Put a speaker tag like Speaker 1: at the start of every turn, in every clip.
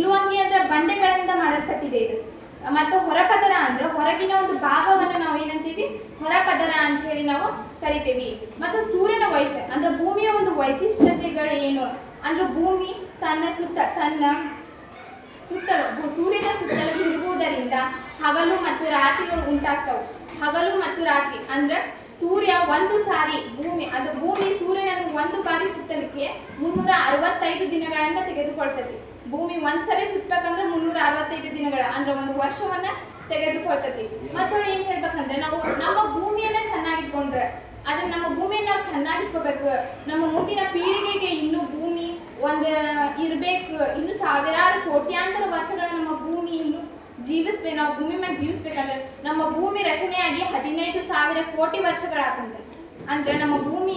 Speaker 1: ನಿಲುವಂಗಿ ಅಂದ್ರೆ ಬಂಡೆಗಳಿಂದ ಮಾಡಲ್ಪಟ್ಟಿದೆ ಇದು. ಮತ್ತು ಹೊರಪದರ ಅಂದ್ರೆ ಹೊರಗಿನ ಒಂದು ಭಾಗವನ್ನು ನಾವು ಏನಂತೀವಿ, ಹೊರಪದರ ಅಂತ ಹೇಳಿ ನಾವು ಕರಿತೀವಿ. ಮತ್ತು ಸೂರ್ಯನ ಅಂದ್ರೆ ಭೂಮಿಯ ಒಂದು ವೈಶಿಷ್ಟ್ಯತೆಗಳು ಏನು ಅಂದ್ರೆ ಭೂಮಿ ತನ್ನ ಸುತ್ತಲೂ ಸೂರ್ಯನ ಸುತ್ತಲೂ ತಿರುಗುವುದರಿಂದ ಹಗಲು ಮತ್ತು ರಾತ್ರಿಗಳು ಉಂಟಾಗ್ತವೆ. ಹಗಲು ಮತ್ತು ರಾತ್ರಿ ಅಂದ್ರೆ ಸೂರ್ಯ ಒಂದು ಸಾರಿ ಭೂಮಿ ಸೂರ್ಯನನ್ನು ಒಂದು ಬಾರಿ ಸುತ್ತಲಿಕ್ಕೆ 365 ದಿನಗಳನ್ನ ತೆಗೆದುಕೊಳ್ತದೆ. ಭೂಮಿ ಒಂದ್ಸರಿ ಸುತ್ತಬೇಕಂದ್ರೆ 365 ದಿನಗಳ ಅಂದ್ರೆ ಒಂದು ವರ್ಷವನ್ನ ತೆಗೆದುಕೊಳ್ತದೆ. ಮತ್ತೊಳ್ಳೆ ಏನ್ ಹೇಳ್ಬೇಕಂದ್ರೆ ನಾವು ನಮ್ಮ ಭೂಮಿಯನ್ನ ಚೆನ್ನಾಗಿಟ್ಕೊಂಡ್ರೆ ಅದನ್ನ ನಮ್ಮ ಭೂಮಿಯನ್ನ ನಾವು ಚೆನ್ನಾಗಿಟ್ಕೋಬೇಕು. ನಮ್ಮ ಮುಂದಿನ ಪೀಳಿಗೆಗೆ ಇನ್ನು ಭೂಮಿ ಇರ್ಬೇಕು. ಇನ್ನು ಸಾವಿರಾರು ಕೋಟ್ಯಾಂತರ ವರ್ಷಗಳ ನಮ್ಮ ಭೂಮಿ ಇನ್ನು ಜೀವಿಸ್ಬೇಕು. ನಾವು ಭೂಮಿ ಮ್ಯಾಗ ಜೀವಿಸ್ಬೇಕಂದ್ರೆ ನಮ್ಮ ಭೂಮಿ ರಚನೆಯಾಗಿ 15,000 ಕೋಟಿ ವರ್ಷಗಳಾಗಂತೆ. ಅಂದ್ರೆ ನಮ್ಮ ಭೂಮಿ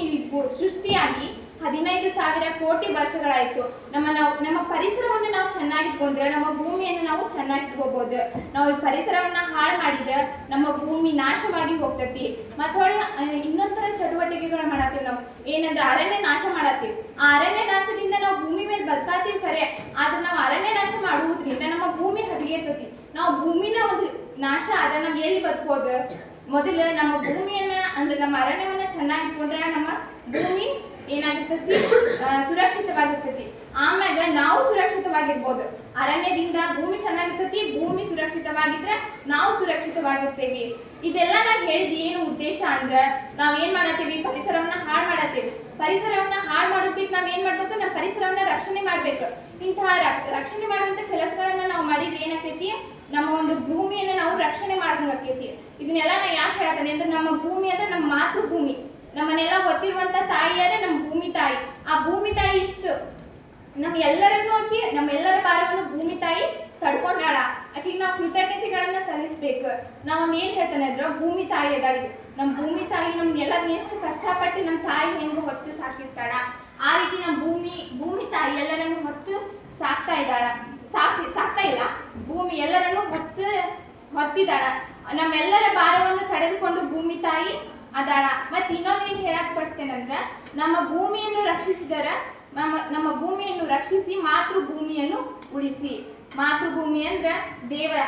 Speaker 1: ಸೃಷ್ಟಿಯಾಗಿ 15,000 ಕೋಟಿ ವರ್ಷಗಳಾಯ್ತು. ನಮ್ಮ ಪರಿಸರವನ್ನು ನಾವು ಚೆನ್ನಾಗಿಟ್ಕೊಂಡ್ರೆ ನಮ್ಮ ಭೂಮಿಯನ್ನು ನಾವು ಚೆನ್ನಾಗಿಟ್ಕೋಬಹುದು. ನಾವು ಈ ಪರಿಸರವನ್ನ ಹಾಳು ಮಾಡಿದ್ರೆ ನಮ್ಮ ಭೂಮಿ ನಾಶವಾಗಿ ಹೋಗ್ತತಿ. ಮತ್ತೊಳ್ಳೆ ಇನ್ನೊಂದರ ಚಟುವಟಿಕೆಗಳು ಮಾಡತ್ತೀವಿ ನಾವು, ಏನಂದ್ರೆ ಅರಣ್ಯ ನಾಶ ಮಾಡತ್ತೀವಿ. ಆ ಅರಣ್ಯ ನಾಶದಿಂದ ನಾವು ಭೂಮಿ ಮೇಲೆ ಬದುಕಾತೀವಿ ಖರೆ, ಆದ್ರೆ ನಾವು ಅರಣ್ಯ ನಾಶ ಮಾಡುವುದರಿಂದ ನಮ್ಮ ಭೂಮಿ ಹದಗೆರ್ತತಿ. ನಾವು ಭೂಮಿನ ಒಂದು ನಾಶ ಆದ್ರೆ ನಾವು ಎಲ್ಲಿ ಬದುಕೋದು? ಮೊದಲು ನಮ್ಮ ಭೂಮಿಯನ್ನ ಅಂದ್ರೆ ನಮ್ಮ ಅರಣ್ಯವನ್ನ ಚೆನ್ನಾಗಿಟ್ಕೊಂಡ್ರೆ ನಮ್ಮ ಭೂಮಿ ಏನಾಗಿರ್ತತಿ, ಸುರಕ್ಷಿತವಾಗಿರ್ತತಿ. ಆಮ್ಯಾಗ ನಾವು ಸುರಕ್ಷಿತವಾಗಿರ್ಬೋದು. ಅರಣ್ಯದಿಂದ ಭೂಮಿ ಚೆನ್ನಾಗಿರ್ತತಿ, ಭೂಮಿ ಸುರಕ್ಷಿತವಾಗಿದ್ರೆ ನಾವು ಸುರಕ್ಷಿತವಾಗಿರ್ತೇವಿ. ಇದೆಲ್ಲ ನಾನು ಹೇಳಿದ ಏನು ಉದ್ದೇಶ ಅಂದ್ರೆ ನಾವ್ ಏನ್ ಮಾಡತ್ತೀವಿ, ಪರಿಸರವನ್ನ ಹಾಳು ಮಾಡತ್ತೀವಿ. ಪರಿಸರವನ್ನ ಹಾಳು ಮಾಡೋದ್ಬಿಟ್ಟು ನಾವ್ ಏನ್ ಮಾಡ್ಬೇಕು, ನಮ್ಮ ಪರಿಸರವನ್ನ ರಕ್ಷಣೆ ಮಾಡ್ಬೇಕು. ಇಂತಹ ರಕ್ಷಣೆ ಮಾಡುವಂತ ಕೆಲಸಗಳನ್ನ ನಾವು ಮಾಡಿದ್ರೆ ಏನಾಗ್ತೈತಿ, ನಮ್ಮ ಒಂದು ಭೂಮಿಯನ್ನ ನಾವು ರಕ್ಷಣೆ ಮಾಡ್ದಂಗ ಆಕೈತಿ. ಇದನ್ನೆಲ್ಲ ನಾ ಯಾಕೆ ಹೇಳ್ತಾನೆ ಅಂದ್ರೆ ನಮ್ಮ ಭೂಮಿ ಅಂದ್ರೆ ನಮ್ಮ ಮಾತೃಭೂಮಿ. ನಮ್ಮನ್ನೆಲ್ಲ ಹೊತ್ತಿರುವಂತ ತಾಯಿಯಾರೆ ನಮ್ಮ ಭೂಮಿ ತಾಯಿ. ಆ ಭೂಮಿ ತಾಯಿ ಇಷ್ಟು ನಮ್ಮೆಲ್ಲರನ್ನು ನಮ್ಮೆಲ್ಲರ ಭಾರವನ್ನು ಭೂಮಿ ತಾಯಿ ತಡ್ಕೊಂಡಾಳ. ಆಕಿಗೆ ನಾವು ಕೃತಜ್ಞತೆಗಳನ್ನ ಸಲ್ಲಿಸ್ಬೇಕು. ನಾವೊಂದು ಏನ್ ಹೇಳ್ತಾನೆ ಅಂದ್ರೆ ಭೂಮಿ ತಾಯಿ ಅದಾಳಿದು. ನಮ್ಮ ಭೂಮಿ ತಾಯಿ ನಮ್ಗೆಲ್ಲರನ್ನ ಎಷ್ಟು ಕಷ್ಟಪಟ್ಟು ನಮ್ಮ ತಾಯಿ ಹೆಂಗ ಹೊತ್ತು ಸಾಕಿರ್ತಾಳ, ಆ ರೀತಿ ನಮ್ಮ ಭೂಮಿ ತಾಯಿ ಎಲ್ಲರನ್ನು ಹೊತ್ತು ಸಾಕ್ತಾ ಇದ್ದಾಳ. ಸಾಕ್ತಾ ಇಲ್ಲ, ಭೂಮಿ ಎಲ್ಲರನ್ನು ಹೊತ್ತಿದ್ದಾಳ. ನಮ್ಮೆಲ್ಲರ ಭಾರವನ್ನು ತಡೆದುಕೊಂಡು ಭೂಮಿ ತಾಯಿ ಅದಾಳ. ಮತ್ತೆ ಇನ್ನೊಂದೇನು ಹೇಳಕ್ ಪಡ್ತೇನಂದ್ರ ನಮ್ಮ ಭೂಮಿಯನ್ನು ರಕ್ಷಿಸಿದರ ನಮ್ಮ ಭೂಮಿಯನ್ನು ರಕ್ಷಿಸಿ ಮಾತೃಭೂಮಿಯನ್ನು ಉಳಿಸಿ. ಮಾತೃಭೂಮಿ ಅಂದ್ರೆ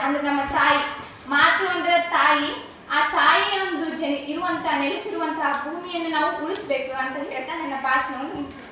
Speaker 1: ಅಂದ್ರೆ ನಮ್ಮ ತಾಯಿ. ಮಾತೃ ಅಂದ್ರೆ ತಾಯಿ. ಆ ತಾಯಿಯ ಒಂದು ನೆಲೆಸಿರುವಂತಹ ಭೂಮಿಯನ್ನು ನಾವು ಉಳಿಸ್ಬೇಕು ಅಂತ ಹೇಳ್ತಾ ನನ್ನ ಭಾಷಣವನ್ನು ಮುಗಿಸ್ತೀನಿ.